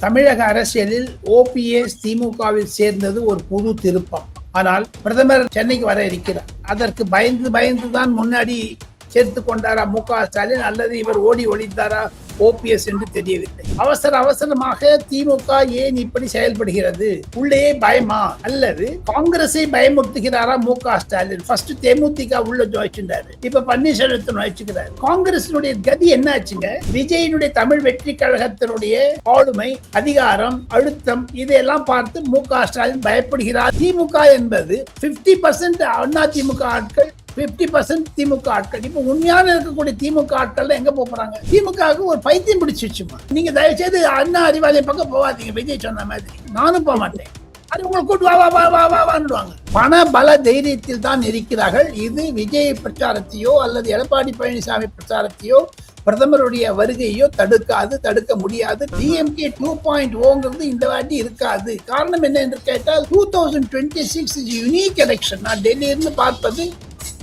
தமிழக அரசியலில் ஓபிஎஸ் திமுகவில் சேர்ந்தது ஒரு புது திருப்பம். ஆனால் பிரதமர் சென்னைக்கு வர இருக்கிறார். அதற்கு பயந்துதான் முன்னாடி சேர்த்து கொண்டாரா மு.க.ஸ்டாலின் அல்லது இவர் ஓடி ஒளிந்தாரா ஓபிஎஸ் என்று தெரியவில்லை. அவசரமாக திமுக ஏன் இப்படி செயல்படுகிறது? உள்ளே பயமா அல்லது காங்கிரஸை பயமுறுத்துகிறாரா மு.க.ஸ்டாலின்? ஃபர்ஸ்ட் தேமுதிக உள்ள ஜோதிச்சிருந்தாரு, இப்ப பன்னீர்செல்வத்தை நுழைச்சுக்கிறார். காங்கிரசினுடைய கதி என்ன ஆச்சுங்க? விஜயனுடைய தமிழ் வெற்றி கழகத்தினுடைய ஆளுமை, அதிகாரம், அழுத்தம் இதையெல்லாம் பார்த்து மு.க.ஸ்டாலின் பயப்படுகிறார். திமுக என்பது 50% அண்ணா திமுக ஆட்கள், 50% திமுக ஆட்கள். இப்ப உண்மையான இருக்கக்கூடிய திமுக ஆட்கள் எங்க போறாங்க? திமுகவுக்கு ஒரு பைத்தியம் பிடிச்சிச்சுமா. நீங்க தயவு செய்து அண்ணா அறிவாலயம் பக்கம் போவாதீங்க. விஜய் சொன்ன மாதிரி நானும் போக மாட்டேன். அது உங்களை கூட்டு வாண்டுவாங்க. பண பல தைரியத்தில் தான் இருக்கிறார்கள். இது விஜய் பிரச்சாரத்தையோ அல்லது எடப்பாடி பழனிசாமி பிரச்சாரத்தையோ பிரதமருடைய வருகையோ தடுக்க முடியாது. டிஎம்கே 2.0 இந்த வாட்டி இருக்காது. காரணம் என்ன என்று கேட்டால் 2026 யூனிக் எலெக்ஷன். நான் டெல்லியிலிருந்து பார்ப்பது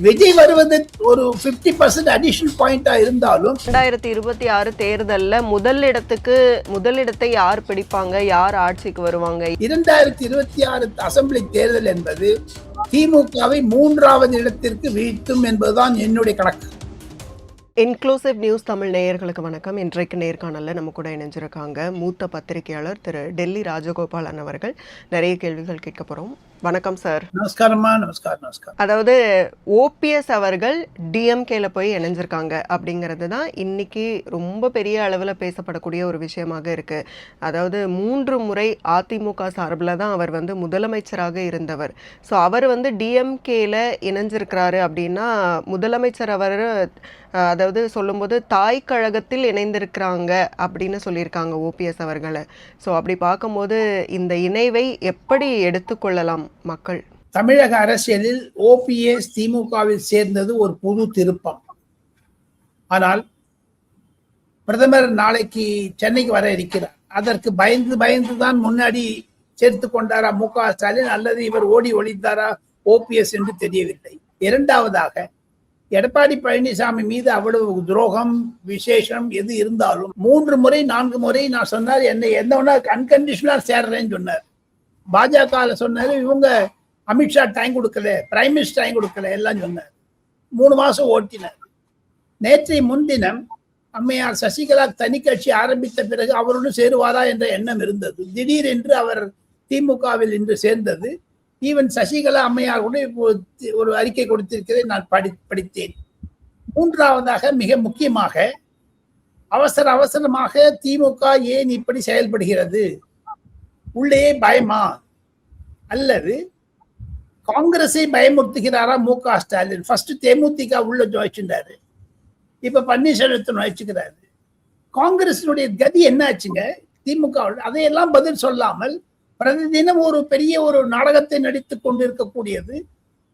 விஜய் வருவது ஒரு 50% அடிஷனல் பாயிண்டா இருந்தாலும் 2026 தேர்தல்ல முதலிடத்தை யார் பிடிப்பாங்க, யார் ஆட்சிக்கு வருவாங்க? 2026 அசெம்பிளி தேர்தல் என்பது திமுகவை 3வது இடத்திற்கு வீழ்த்தும் என்பதுதான் என்னுடைய கணக்கு. இன்க்ளூசிவ் நியூஸ் தமிழ் நேயர்களுக்கு வணக்கம். இன்றைக்கு நேர்காணலில் நம்ம கூட இணைஞ்சிருக்காங்க மூத்த பத்திரிகையாளர் திரு டெல்லி ராஜகோபாலன் அவர்கள். நிறைய கேள்விகள் கேட்க போகிறோம். வணக்கம் சார். நமஸ்காரம்மா. நமஸ்காரம். அதாவது ஓபிஎஸ் அவர்கள் டிஎம்கேல போய் இணைஞ்சிருக்காங்க அப்படிங்கிறது தான் இன்னைக்கு ரொம்ப பெரிய அளவில் பேசப்படக்கூடிய ஒரு விஷயமாக இருக்கு. அதாவது 3 முறை அதிமுக சார்பில் தான் அவர் முதலமைச்சராக இருந்தவர். ஸோ அவர் டிஎம்கேல இணைஞ்சிருக்கிறாரு அப்படின்னா முதலமைச்சர் அவர் அதாவது சொல்லும்போது தாய் கழகத்தில் இணைந்திருக்கிறாங்க அப்படின்னு சொல்லியிருக்காங்க ஓபிஎஸ் அவர்களை. ஸோ அப்படி பார்க்கும்போது இந்த இணைவை எப்படி எடுத்துக்கொள்ளலாம் மக்கள்? தமிழக அரசியலில் ஓபிஎஸ் திமுகவில் சேர்ந்தது ஒரு புது திருப்பம். ஆனால் பிரதமர் நாளைக்கு சென்னைக்கு வர இருக்கிறார். அதற்கு பயந்துதான் முன்னாடி சேர்த்து கொண்டாரா மு.க.ஸ்டாலின் அல்லது இவர் ஓடி ஒளிந்தாரா ஓபிஎஸ் என்று தெரியவில்லை. இரண்டாவதாக, எடப்பாடி பழனிசாமி மீது அவ்வளவு துரோகம் விசேஷம் எது இருந்தாலும் 3 முறை 4 முறை நான் சொன்னார், என்னை எந்த அன்கண்டிஷனலா சேர்றேன்னு சொன்னார். பாஜக சொன்னாரு, இவங்க அமித்ஷா டைம் கொடுக்கல, பிரைம் மினிஸ்டர் டைம் கொடுக்கல, எல்லாம் சொன்னார். 3 மாசம் ஓட்டினார். நேற்றைய முன்தினம் அம்மையார் சசிகலா தனி கட்சி ஆரம்பித்த பிறகு அவருடன் சேருவாரா என்ற எண்ணம் இருந்தது. திடீரென்று அவர் திமுகவில் இன்று சேர்ந்தது. ஈவன் சசிகலா அம்மையார் கூட ஒரு அறிக்கை கொடுத்திருக்கிறதை நான் படித்தேன். மூன்றாவதாக, மிக முக்கியமாக, அவசரமாக திமுக ஏன் இப்படி செயல்படுகிறது? உள்ளே பயமா அல்லது காங்கிரஸை பயமுறுத்துகிறாரா மு.க.ஸ்டாலின்? ஃபர்ஸ்ட் தேமுதிக உள்ள ஜோதிச்சிருந்தாரு, இப்ப பன்னீர்செல்வத்தை நுழைச்சுக்கிறாரு. காங்கிரசினுடைய கதி என்ன ஆச்சுங்க? திமுக அதையெல்லாம் பதில் சொல்லாமல் பிரதிதினம் ஒரு பெரிய ஒரு நாடகத்தை நடித்துக் கொண்டிருக்கக்கூடியது.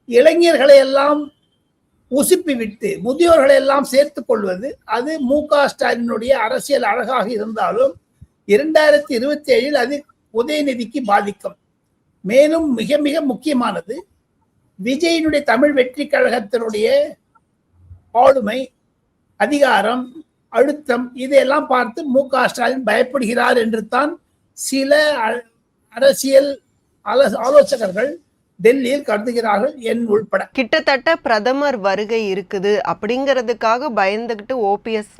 இளைஞர்களை எல்லாம் உசுப்பி விட்டு முதியோர்களை எல்லாம் சேர்த்துக் கொள்வது, அது மு.க.ஸ்டாலினுடைய அரசியல் அழகாக இருந்தாலும் 2027 அது உதயநிதிக்கு பாதிக்கும். மேலும் மிக மிக முக்கியமானது, விஜயனுடைய தமிழ் வெற்றி கழகத்தினுடைய ஆளுமை, அதிகாரம், அழுத்தம் இதையெல்லாம் பார்த்து மு.க.ஸ்டாலின் பயப்படுகிறார் என்று தான் சில அரசியல் ஆலோசகர்கள் டெல்லியில் கருதுகிறார்கள், என் உள்பட. கிட்டத்தட்ட பிரதமர் வருகை இருக்குது அப்படிங்கிறதுக்காக பயந்துகிட்டு ஓபிஎஸ்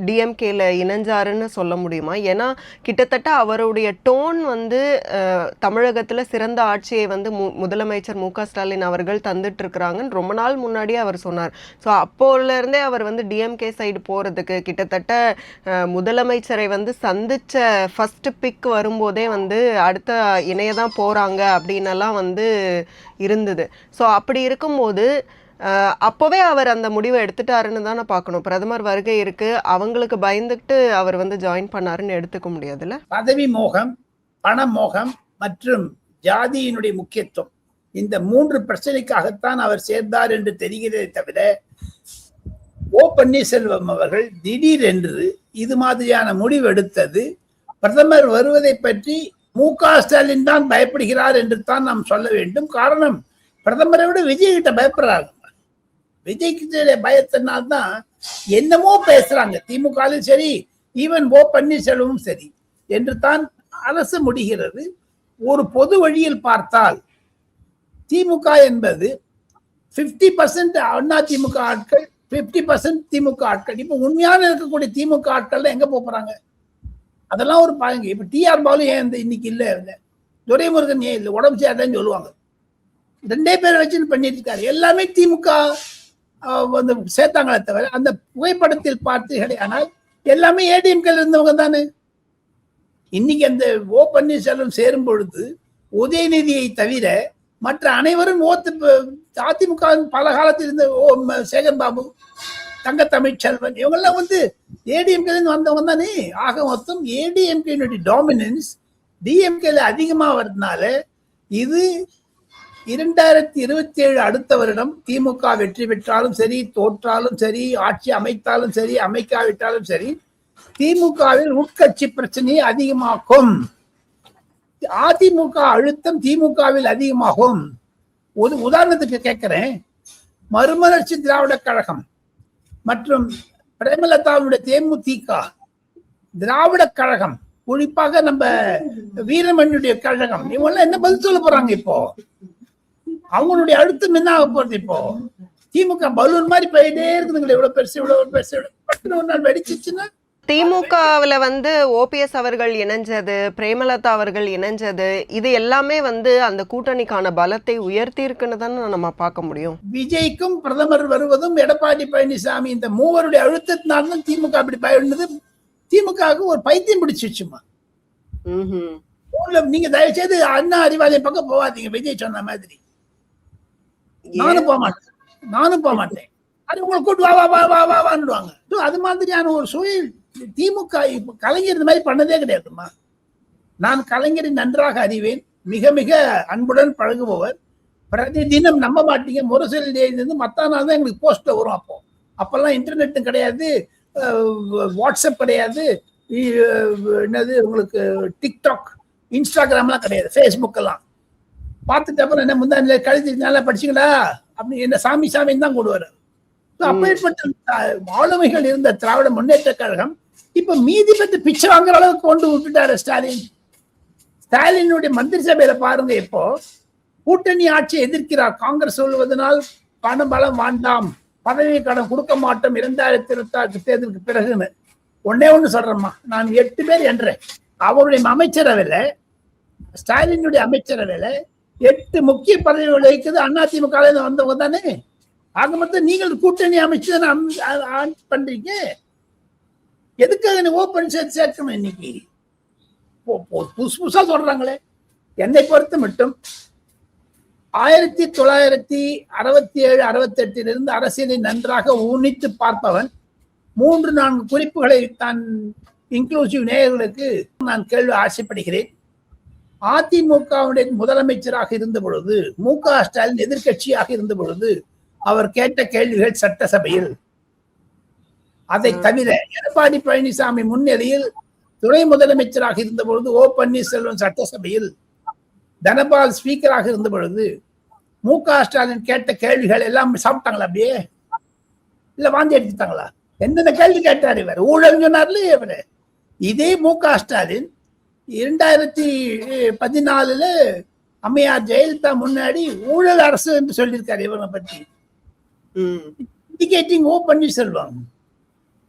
டிஎம்கேல இணைஞ்சாருன்னு சொல்ல முடியுமா? ஏன்னா கிட்டத்தட்ட அவருடைய டோன் தமிழகத்துல சிறந்த ஆட்சியை முதலமைச்சர் மு.க.ஸ்டாலின் அவர்கள் தந்துட்டு இருக்கிறாங்கன்னு ரொம்ப நாள் முன்னாடியே அவர் சொன்னார். ஸோ அப்போல இருந்தே அவர் டிஎம்கே சைடு போறதுக்கு கிட்டத்தட்ட முதலமைச்சரை சந்திச்ச ஃபர்ஸ்ட் பிக் வரும்போதே அடுத்த இணையதான் போறாங்க அப்படின்னு இருந்தது. ஸோ அப்படி இருக்கும்போது அப்போவே அவர் அந்த முடிவை எடுத்துட்டாருன்னு தானே பார்க்கணும். பிரதமர் வருகை இருக்கு, அவங்களுக்கு பயந்துட்டு அவர் ஜாயின் பண்ணாருன்னு எடுத்துக்க முடியாதுல்ல. பதவி மோகம், பண மோகம் மற்றும் ஜாதியினுடைய முக்கியத்துவம், இந்த 3 பிரச்சனைக்காகத்தான் அவர் சேர்ந்தார் என்று தெரிகிறதே தவிர ஓ பன்னீர்செல்வம் அவர்கள் திடீரென்று இது மாதிரியான முடிவு எடுத்தது பிரதமர் வருவதை பற்றி மு.க.ஸ்டாலின் தான் பயப்படுகிறார் என்று தான் நாம் சொல்ல வேண்டும். காரணம், பிரதமரை விட விஜய் கிட்ட பயப்படுறாங்க. விஜய் கிட்ட பயத்தினால்தான் என்னமோ பேசுறாங்க. திமுக சரி, ஈவன் ஓ பன்னீர்செல்வமும் சரி. என்று தான் அரசு முடிகிறது. ஒரு பொது வழியில் பார்த்தால் திமுக என்பது 50% அண்ணா திமுக ஆட்கள், 50% திமுக ஆட்கள். இப்ப உண்மையான இருக்கக்கூடிய திமுக ஆட்கள் எங்க போறாங்க? அதெல்லாம் ஒரு பாருங்க. இப்ப டிஆர் பாலு ஏன் இன்னைக்கு இல்ல, துரைமுருகன் ஏன் இல்லை, உடம்பு சரியாதுன்னு சொல்லுவாங்க. 2 பேர் வச்சு பண்ணிட்டு இருக்காரு. எல்லாமே திமுக வந்து சேர்த்தாங்களே தவிர அந்த புகைப்படத்தில் பார்த்தீர்களே ஆனால் எல்லாமே ஏடிஎம்கே இருந்தவங்க தானே. இன்னைக்கு அந்த ஓ பன்னீர்செல்வம் சேரும் பொழுது உதயநிதியை தவிர மற்ற அனைவரும் அதிமுக பல காலத்தில் இருந்த சேகர் பாபு, தங்க தமிழ்ச்செல்வன், இவங்கெல்லாம் வந்து ஏடிஎம்கே வந்தவங்க தானே. ஆக மொத்தம் ஏடிஎம்கே டாமினன்ஸ் டிஎம்கேல அதிகமா வரதுனால இது 2027 அடுத்த வருடம் திமுக வெற்றி பெற்றாலும் சரி, தோற்றாலும் சரி, ஆட்சி அமைத்தாலும் சரி, அமைக்காவிட்டாலும் சரி, திமுகவில் உட்கட்சி பிரச்சனையை அதிகமாக்கும். அதிமுக அழுத்தம் திமுகவில் அதிகமாகும். ஒரு உதாரணத்துக்கு கேட்கிறேன். மறுமலர்ச்சி திராவிட கழகம் மற்றும் பிரேமலதாவுடைய தேமுதிக, திராவிட கழகம், குறிப்பாக நம்ம வீரமணியுடைய கழகம், இவங்க என்ன பதில் சொல்ல போறாங்க? இப்போ அவங்களுடைய அழுத்தம் என்ன ஆக போறது? இப்போ திமுக பலூன் மாதிரி போயிட்டே இருக்குதுங்களே, இவ்வளவு பெருசு இவ்வளவு பெருசு, ஒரு நாள் வெடிச்சிச்சுன்னா. திமுகவில் வந்து ஓபிஎஸ் அவர்கள் இணைஞ்சது, பிரேமலதா அவர்கள் இணைஞ்சது, இது எல்லாமே வந்து அந்த கூட்டணிக்கான பலத்தை உயர்த்தி இருக்குன்னு தானே நம்ம பார்க்க முடியும். விஜய்க்கும் பிரதமர் வருவதும் எடப்பாடி பழனிசாமி இந்த மூவருடைய அழுத்தத்தினால்தான் திமுக அப்படி பயந்தது. திமுகவுக்கு ஒரு பைத்தியம் பிடிச்சிச்சுமா. நீங்க தயவு செய்து அண்ணா அறிவாலயம் பக்கம் போவாதீங்க. விஜய் சொன்ன மாதிரி நானும் போக மாட்டேன். அது உங்களை கூட்டு வாவான்னுவாங்க. அது மாதிரியான ஒரு சூழல் திமுக கலைஞர் இந்த மாதிரி பண்ணதே கிடையாதுமா. நான் கலைஞரை நன்றாக அறிவேன், மிக மிக அன்புடன் பழகுபவர். பிரதி தினம் நம்ப மாட்டீங்க, முரசொலி மத்த நாள் தான் எங்களுக்கு போஸ்ட்ல வரும். அப்பெல்லாம் இன்டர்நெட்டும் கிடையாது, வாட்ஸ்அப் கிடையாது, என்னது உங்களுக்கு டிக்டாக், இன்ஸ்டாகிராம்லாம் கிடையாது, ஃபேஸ்புக் எல்லாம். பார்த்துட்டு அப்புறம் என்ன முந்தா கழுதி நல்லா படிச்சுங்களா அப்படின்னு என்ன சாமி தான் கூடுவாரு. அப்பேற்பட்ட ஆளுமைகள் இருந்த திராவிட முன்னேற்ற கழகம் இப்ப மீதி பெற்று பிச்சை வாங்குற அளவுக்கு கொண்டு விட்டுட்டாரு ஸ்டாலின். ஸ்டாலினுடைய மந்திரி சபையில பாருங்க, இப்போ கூட்டணி ஆட்சியை எதிர்க்கிறார். காங்கிரஸ் சொல்வதனால் பணம் பலம் வேண்டாம், பதவி கடன் கொடுக்க மாட்டோம் 2026 தேர்தலுக்கு பிறகுன்னு. ஒண்ணு சொல்றேம்மா, நான் 8 பேர் என்றேன். அவருடைய அமைச்சரவையில, ஸ்டாலினுடைய அமைச்சரவையில 8 முக்கிய பதவிகள் வைக்குது அதிமுக வந்தவங்க தானே. ஆக மொத்தம் நீங்கள் கூட்டணி அமைச்சு பண்றீங்க. எதுக்காக ஓபன் சேர்க்கணும்? இன்னைக்கு புதுசா சொல்றாங்களே. என்னை பொறுத்த மட்டும் 1967-68 அரசியலை நன்றாக ஊனித்து பார்ப்பவன் 3-4 குறிப்புகளை தான் இன்க்ளூசிவ் நேயர்களுக்கு நான் கேள்வி ஆசைப்படுகிறேன். அதிமுகவுடைய முதலமைச்சராக இருந்த பொழுது, மு.க. ஸ்டாலின் எதிர்கட்சியாக இருந்த பொழுது அவர் கேட்ட கேள்விகள் சட்டசபையில். அதை தவிர எடப்பாடி பழனிசாமி முன்னிலையில் துணை முதலமைச்சராக இருந்த பொழுது ஓ பன்னீர்செல்வம் சட்டசபையில், தனபால் ஸ்பீக்கராக இருந்த பொழுது மு.க. ஸ்டாலின் கேட்ட கேள்விகள் எல்லாம் சாப்பிட்டாங்களா? அப்படியே இல்ல வாந்தி எடுத்துட்டாங்களா? எந்தெந்த கேள்வி கேட்டார் இவர்? ஊழல் சொன்னார்ல இவரு. இதே மு.க. ஸ்டாலின் 2014 அம்மையார் ஜெயலலிதா முன்னாடி ஊழல் அரசு என்று சொல்லியிருக்காரு இவரை பற்றி. இண்டிகேட்டிங் ஓ பன்னீர்செல்வம்.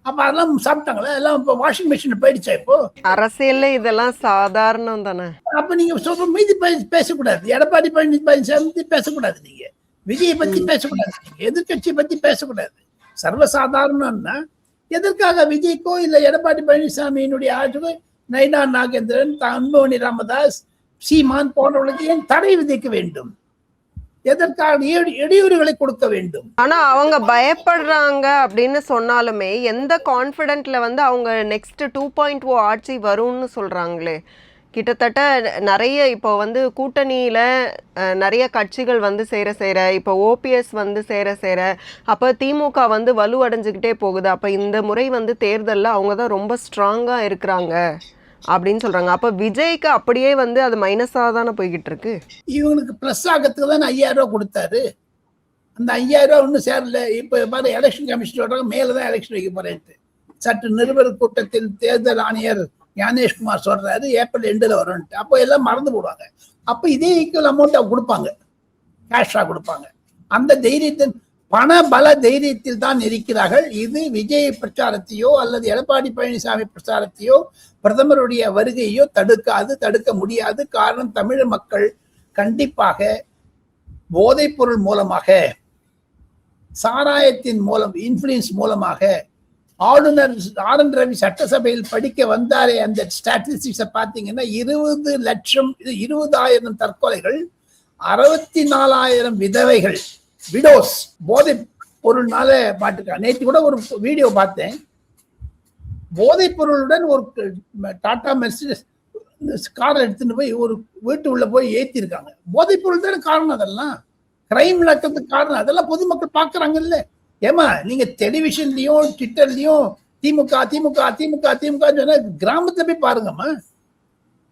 அப்ப அதெல்லாம் சாப்பிட்டாங்களா? எல்லாம் இப்ப வாஷிங் மிஷின் போயிடுச்சா? இப்போ அரசியல்ல இதெல்லாம் சாதாரணம் தானே. அப்ப நீங்க சொல்ற மீதி பேசக்கூடாது. எடப்பாடி பழனிசாமி பேசக்கூடாது, நீங்க விஜயை பத்தி பேசக்கூடாது, நீங்க எதிர்கட்சியை பத்தி பேசக்கூடாது. சர்வசாதாரணம்னா எதற்காக விஜய்க்கோ இல்ல எடப்பாடி பழனிசாமியினுடைய ஆட்சிக்கோ நைனா நாகேந்திரன், அன்புமணி ராமதாஸ், சீமான் போன்றவர்களுக்கு ஏன் தடை விதிக்க வேண்டும்? எதற்காக இடையூறுகளை கொடுக்க வேண்டும்? ஆனா அவங்க பயப்படுறாங்க அப்படின்னு சொன்னாலுமே எந்த கான்பிடென்ட்ல வந்து அவங்க நெக்ஸ்ட் 2.0 ஆட்சி வரும்னு சொல்றாங்களே. கிட்டத்தட்ட நிறைய இப்போ வந்து கூட்டணியில நிறைய கட்சிகள் வந்து சேர இப்போ ஓபிஎஸ் வந்து சேர அப்போ திமுக வந்து வலுவடைஞ்சுக்கிட்டே போகுது. அப்போ இந்த முறை வந்து தேர்தலில் அவங்க தான் ரொம்ப ஸ்ட்ராங்கா இருக்கிறாங்க அப்படின்னு சொல்றாங்க. அப்ப விஜய்க்கு அப்படியே வந்து அது மைனஸா தானே போய்கிட்டு இருக்கு. இவங்களுக்கு பிளஸ் ஆகிறதுக்கு தான் 5000 ரூபாய் கொடுத்தாரு. அந்த 5000 ரூபாய் ஒன்றும் சேரல. இப்ப பாரு, எலெக்ஷன் கமிஷன் மேலதான் எலெக்ஷன் வைக்க போறேன். சற்று நிருபர் கூட்டத்தில் தேர்தல் ஆணையர் ஞானேஷ்குமார் சொல்றாரு ஏப்ரல் எண்டில் வரும்ட்டு. அப்போ எல்லாம் மறந்து போடுவாங்க. அப்போ இதே ஈக்குவல் அமௌண்ட் அவங்க கொடுப்பாங்க, கேஷா கொடுப்பாங்க. அந்த தைரியத்தின் பண பல தைரியத்தில் தான் இருக்கிறார்கள். இது விஜய் பிரச்சாரத்தையோ அல்லது எடப்பாடி பழனிசாமி பிரச்சாரத்தையோ பிரதமருடைய வருகையோ தடுக்க முடியாது. காரணம், தமிழ் மக்கள் கண்டிப்பாக போதைப் பொருள் மூலமாக, சாராயத்தின் மூலம், இன்ஃபுளுன்ஸ் மூலமாக, ஆளுநர் ஆர்.என். ரவி சட்டசபையில் படிக்க வந்தாரே, அந்த ஸ்டாட்டிஸ்டிக்ஸை பார்த்தீங்கன்னா 20,000 தற்கொலைகள், 64,000 விதவைகள், விடோஸ் போதை பொருள்னால மாட்டுக்காங்க. நேற்று கூட ஒரு வீடியோ பார்த்தேன். போதைப் பொருளுடன் ஒரு டாடா மெர்சிடஸ் காரை எடுத்துட்டு போய் ஒரு வீட்டு உள்ள போய் ஏற்றிருக்காங்க. போதைப் பொருள் தானே காரணம். அதெல்லாம் கிரைம் நடக்கிறதுக்கு காரணம். அதெல்லாம் பொதுமக்கள் பார்க்குறாங்கல்ல. ஏமா நீங்க டெலிவிஷன்லயும் ட்விட்டர்லயும் திமுக திமுக திமுக திமுக சொன்னா கிராமத்துல போய் பாருங்கம்மா.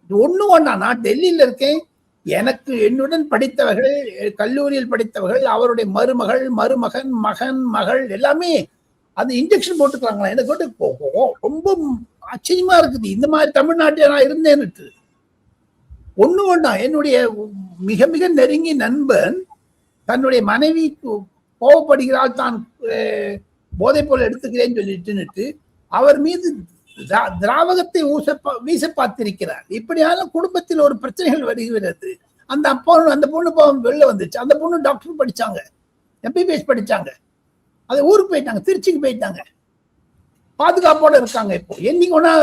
ஒண்ணும் ஒண்ணா, நான் டெல்லியில இருக்கேன். எனக்கு என்னுடன் படித்தவர்கள், கல்லூரியில் படித்தவர்கள், அவருடைய மருமகள், மருமகன், மகன், மகள் எல்லாமே அது இன்ஜெக்ஷன் போட்டுக்கிறாங்களா. எனக்கு வந்து ரொம்ப ஆச்சரியமா இருக்குது. இந்த மாதிரி தமிழ்நாட்டில் நான் இருந்தேன்னு. ஒண்ணு ஒண்ணா என்னுடைய மிக மிக நெருங்கிய நண்பன் தன்னுடைய மனைவி கோவப்படுகிறாள், தான் போதைப் பொருள் எடுத்துக்கிறேன்னு சொல்லிட்டு அவர் மீது திராவகத்தை வீச பார்த்திருக்கிறார். இப்படியான குடும்பத்தில் ஒரு பிரச்சனைகள் வருகிறது. அந்த பொண்ணு வெளில வந்துச்சு. அந்த பொண்ணு டாக்டர் படிச்சாங்க, எம்பிபிஎஸ் படிச்சாங்க. அது ஊருக்கு போயிட்டாங்க, திருச்சிக்கு போயிட்டாங்க. பாதுகாப்போட இருக்காங்க. இப்போ என்னைக்கு ஒன்னா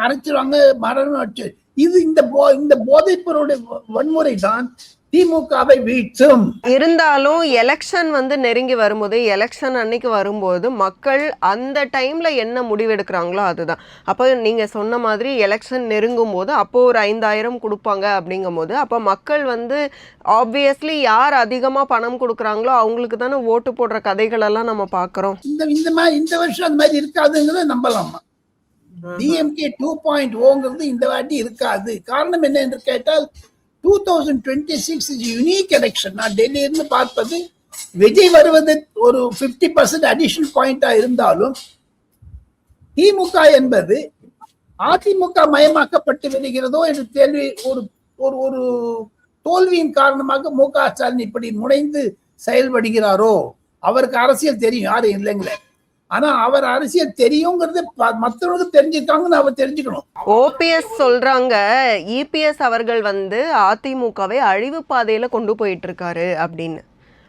அரைச்சிருவாங்க, மரணம் அடிச்சு. இது இந்த போதைப் பொருளுடைய வன்முறை தான் திமுகவை வீழ்த்தும். இருந்தாலும் எலெக்ஷன் வந்து நெருங்கி வரும்போது, எலெக்ஷன் அன்னைக்கு வரும்போது மக்கள் அந்த டைம்ல என்ன முடிவெடுக்கிறாங்களோ அதுதான். அப்போ நீங்க சொன்ன மாதிரி எலெக்ஷன் நெருங்கும் போது அப்போ ஒரு 5,000 கொடுப்பாங்க. அப்படிங்கும் போது அப்போ மக்கள் வந்து ஆப்வியஸ்லி யார் அதிகமா பணம் கொடுக்குறாங்களோ அவங்களுக்கு தானே ஓட்டு போடுற கதைகள் எல்லாம் நம்ம பாக்குறோம். இந்த வருஷம் அந்த மாதிரி இருக்காதுங்கிறத நம்பலாமா? டிஎம்கே 2.0 இந்த வாட்டி இருக்காது. காரணம் என்ன என்று கேட்டால் 2026 யூனிக் எலெக்ஷன். நான் டெல்லி இருந்து பார்ப்பது, விஜய் வருவது ஒரு 50% அடிஷனல் பாயிண்டா இருந்தாலும் திமுக என்பது அதிமுக மயமாக்கப்பட்டு வருகிறதோ என்ற கேள்வி ஒரு தோல்வியின் காரணமாக மு.க. ஸ்டாலின் இப்படி முனைந்து செயல்படுகிறாரோ. அவருக்கு அரசியல் தெரியும், யாரும் இல்லைங்களே. ஆனா அவர் அரசியல் தெரியுங்கிறது மற்றவங்களுக்கு தெரிஞ்சுக்காங்கன்னு அவர் தெரிஞ்சுக்கணும். ஓபிஎஸ் சொல்றாங்க, இபிஎஸ் அவர்கள் வந்து அதிமுகவை அழிவு பாதையில கொண்டு போயிட்டு இருக்காரு அப்படின்னு.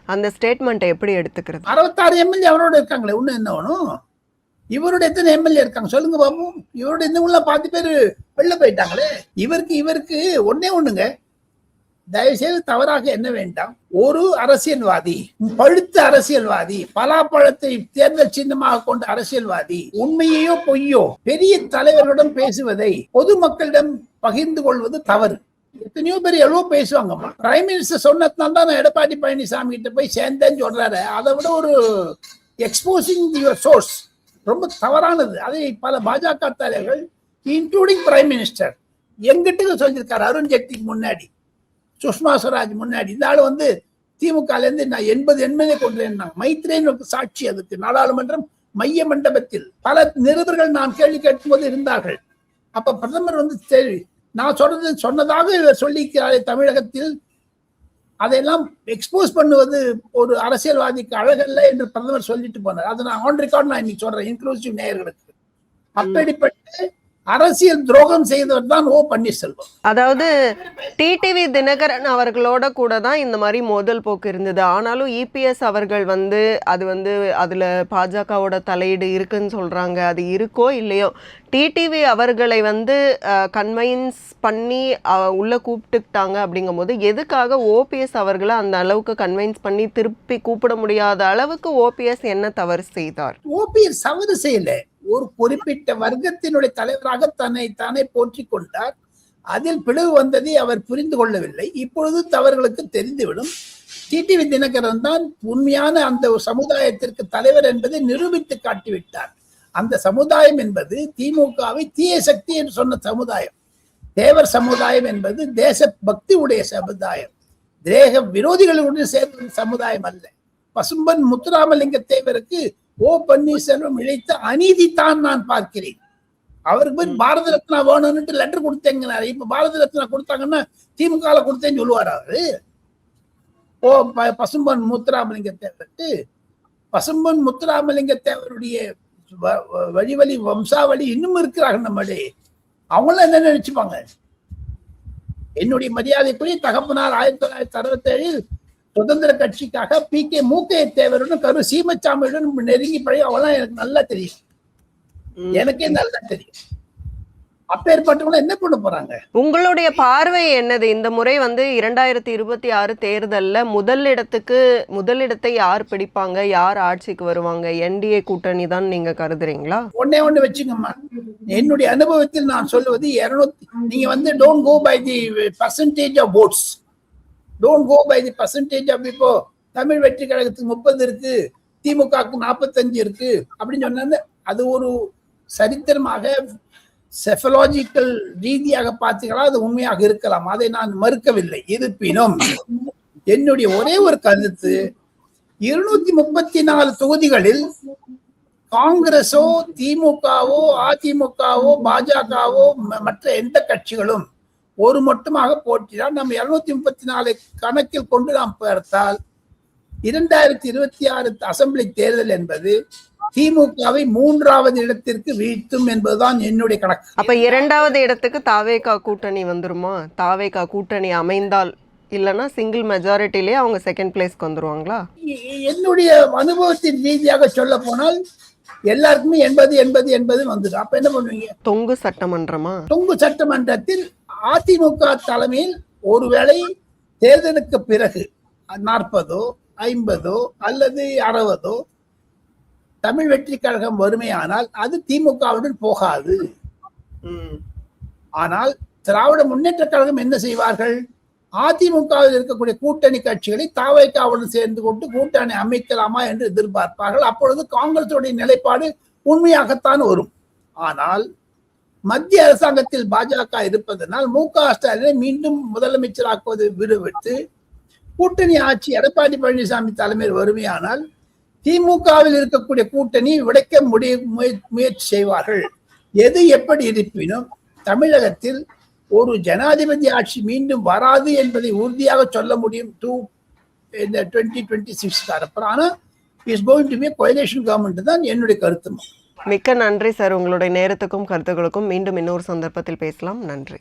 அந்த ஸ்டேட்மெண்ட்டை எப்படி எடுத்துக்கிறது? 66 எம்எல்ஏ அவரோட இருக்காங்களே, இன்னும் என்ன வேணும்? இவருடைய எத்தனை எம்எல்ஏ இருக்காங்க சொல்லுங்க பாபு. இவருடைய இந்த 10 பேர் வெளில போயிட்டாங்களே. இவருக்கு ஒன்னே ஒண்ணுங்க, தயவுசெய்து தவறாக என்ன வேண்டாம். ஒரு அரசியல்வாதி, பழுத்த அரசியல்வாதி, பலாப்பழத்தை தேர்தல் சின்னமாக கொண்ட அரசியல்வாதி உண்மையோ பொய்யோ பெரிய தலைவர்களிடம் பேசுவதை பொதுமக்களிடம் பகிர்ந்து கொள்வது தவறு. எத்தனையோ பேர் எவ்வளோ பேசுவாங்கம்மா. பிரைம் மினிஸ்டர் சொன்னதுனால தான் எடப்பாடி பழனிசாமி கிட்ட போய் சேர்ந்தேன்னு சொல்றாரு. அதை விட ஒரு எக்ஸ்போசிங் யுவர் சோர்ஸ் ரொம்ப தவறானது. அதை பல பாஜக தலைவர்கள் இன்க்ளூடிங் பிரைம் மினிஸ்டர் எங்கிட்ட சொல்லியிருக்காரு. அருண் ஜெட்லிக்கு முன்னாடி, சுஷ்மா ஸ்வராஜ் முன்னாடி. இந்த ஆள் வந்து திமுக இருந்து நான் 80 எம்எல்ஏ கொண்டேன். மைத்ரேன் சாட்சி. அதுக்கு நாடாளுமன்றம் மைய மண்டபத்தில் பல நிருபர்கள் நான் கேள்வி கேட்கும் போது இருந்தார்கள். அப்ப பிரதமர் வந்து சரி நான் சொன்னதாக சொல்லியிருக்கிறாரே தமிழகத்தில், அதையெல்லாம் எக்ஸ்போஸ் பண்ணுவது ஒரு அரசியல்வாதிக்கு அழகல்ல என்று பிரதமர் சொல்லிட்டு போனார். அதை நான் ஆன் ரெக்கார்ட் நான் இன்னைக்கு சொல்றேன் இன்க்ளூசிவ் நேயர்களுக்கு. அப்படிப்பட்ட அரசியல் துரோகம் செய்தவர் தான் ஓ பன்னீர்செல்வம். அதாவது டிடிவி தினகரன் அவர்களோட கூட தான் இந்த மாதிரி மோதல் போக்கு இருந்தது. ஆனாலும் இபிஎஸ் அவர்கள் வந்து அது வந்து அதுல பாஜகவோட தலையீடு இருக்குன்னு சொல்றாங்க. அது இருக்கோ இல்லையோ, டிடிவி அவர்களை வந்து கன்வைன்ஸ் பண்ணி உள்ள கூப்பிட்டுக்கிட்டாங்க. அப்படிங்கும் போது எதுக்காக ஓபிஎஸ் அவர்களை அந்த அளவுக்கு கன்வைன்ஸ் பண்ணி திருப்பி கூப்பிட முடியாத அளவுக்கு ஓபிஎஸ் என்ன தவறு செய்தார்? ஓபிஎஸ் தவறு செய்யல. ஒரு குறிப்பிட்ட வர்க்கத்தினுடைய தலைவராக தானே போற்றிக் கொண்டார். அதில் பிளவு வந்ததை அவர் புரிந்து கொள்ளவில்லை. இப்பொழுது தவறுகளுக்கு தெரிந்துவிடும். டிடிவி தினகரன் தான் உண்மையான அந்த சமுதாயத்திற்கு தலைவர் என்பதை நிரூபித்து காட்டிவிட்டார். அந்த சமுதாயம் என்பது திமுகவை தீய சக்தி என்று சொன்ன சமுதாயம். தேவர் சமுதாயம் என்பது தேச பக்தி உடைய சமுதாயம், தேக விரோதிகளுடன் சேர்ந்த சமுதாயம் அல்ல. பசும்பன் முத்துராமலிங்க தேவருக்கு ஓ பன்னீர்செல்வம் இழைத்த அநீதி தான் நான் பார்க்கிறேன். அவருக்கு போய் பாரத ரத்னா வேணும்னுட்டு லெட்டர் கொடுத்தேங்கிறாரு. இப்ப பாரத ரத்னா கொடுத்தாங்கன்னா திமுக கொடுத்தேன்னு சொல்லுவாரு அவரு. பசும்பொன் முத்துராமலிங்க தேவருக்கு பசும்பொன் முத்துராமலிங்க தேவருடைய வழி வம்சாவளி இன்னும் இருக்கிறார்கள் நம்மளே. அவங்களும் என்ன நினைச்சுப்பாங்க? என்னுடைய மரியாதைக்குரிய தகப்பனார் 1967 சுதந்திர கட்சிக்காக மூக்கைய தேவருடன் கரு சீமச்சாமியுடன் நெருங்கி பழகி அவெல்லாம் எனக்கு நல்லா தெரியும். எனக்கே நல்லா தெரியும். அப்பேற்பட்டவங்க என்ன பண்ண போறாங்க? உங்களுடைய பார்வை என்னது? இந்த முறை 2026 தேர்தல்ல முதலிடத்தை யார் பிடிப்பாங்க, யார் ஆட்சிக்கு வருவாங்க? என்டிஏ கூட்டணி தான் நீங்க கருதுறீங்களா? ஒண்ணு வச்சுக்கம்மா, என்னுடைய அனுபவத்தில் நான் சொல்லுவது 200. நீங்க don't go by the percentage of votes, don't go by the percentage of. இப்போ தமிழ் வெற்றி கழகத்துக்கு 30 இருக்கு, திமுகவுக்கு 45 இருக்கு அப்படின்னு சொன்னா அது ஒரு சரித்திரமாக செஃபலாஜிக்கல் ரீதியாக பார்த்தீங்களா அது உண்மையாக இருக்கலாம். அதை நான் மறுக்கவில்லை. இருப்பினும் என்னுடைய ஒரே ஒரு கருத்து, 234 தொகுதிகளில் காங்கிரஸோ திமுகவோ அதிமுகவோ பாஜகவோ மற்ற எந்த கட்சிகளும் ஒரு மட்டுமாக போட்டினால் நம்ம 234 கணக்கில் கொண்டு நாம் பார்த்தால் 2026 அசெம்பிளி தேர்தல் என்பது திமுகவை 3வது இடத்திற்கு வீழ்த்தும் என்பதுதான் என்னுடைய கணக்கு. அப்ப 2வது இடத்துக்கு தாவேகா கூட்டணி வந்துருமா? தாவேகா கூட்டணி அமைந்தால், இல்லைன்னா சிங்கிள் மெஜாரிட்டிலேயே அவங்க செகண்ட் பிளேஸ்க்கு வந்துருவாங்களா? என்னுடைய அனுபவத்தின் ரீதியாக சொல்ல போனால் எல்லாருக்குமே 80 வந்துடும். அப்ப என்ன பண்ணுவீங்க? தொங்கு சட்டமன்றமா? தொங்கு சட்டமன்றத்தில் அதிமுக தலைமையில் ஒருவேளை தேர்தலுக்கு பிறகு 40 50 அல்லது 60 தமிழ் வெற்றி கழகம் வறுமையானால் அது திமுகவுடன் போகாது. ஆனால் திராவிட முன்னேற்ற கழகம் என்ன செய்வார்கள்? அதிமுகவில் இருக்கக்கூடிய கூட்டணி கட்சிகளை தாவேகாவுடன் சேர்ந்து கொண்டு கூட்டணி அமைக்கலாமா என்று எதிர்பார்ப்பார்கள். அப்பொழுது காங்கிரசுடைய நிலைப்பாடு உண்மையாகத்தான் வரும். ஆனால் மத்திய அரசாங்கத்தில் பாஜக இருப்பதனால் மு.க.ஸ்டாலினை மீண்டும் முதலமைச்சராக்குவது விடுவிட்டு கூட்டணி ஆட்சி எடப்பாடி பழனிசாமி தலைமையில் வறுமையானால் திமுகவில் இருக்கக்கூடிய கூட்டணி உடைக்க முயற்சி செய்வார்கள். எது எப்படி இருப்பினும் தமிழகத்தில் ஒரு ஜனாதிபதி ஆட்சி மீண்டும் வராது என்பதை உறுதியாக சொல்ல முடியும். இந்த 2026 அப்புறம் ஆனா is going to be coalition government தான் என்னுடைய கருத்து. மிக்க நன்றி சார். உங்களுடைய நேரத்துக்கும் கருத்துக்களுக்கும் மீண்டும் இன்னொரு சந்தர்ப்பத்தில் பேசலாம். நன்றி.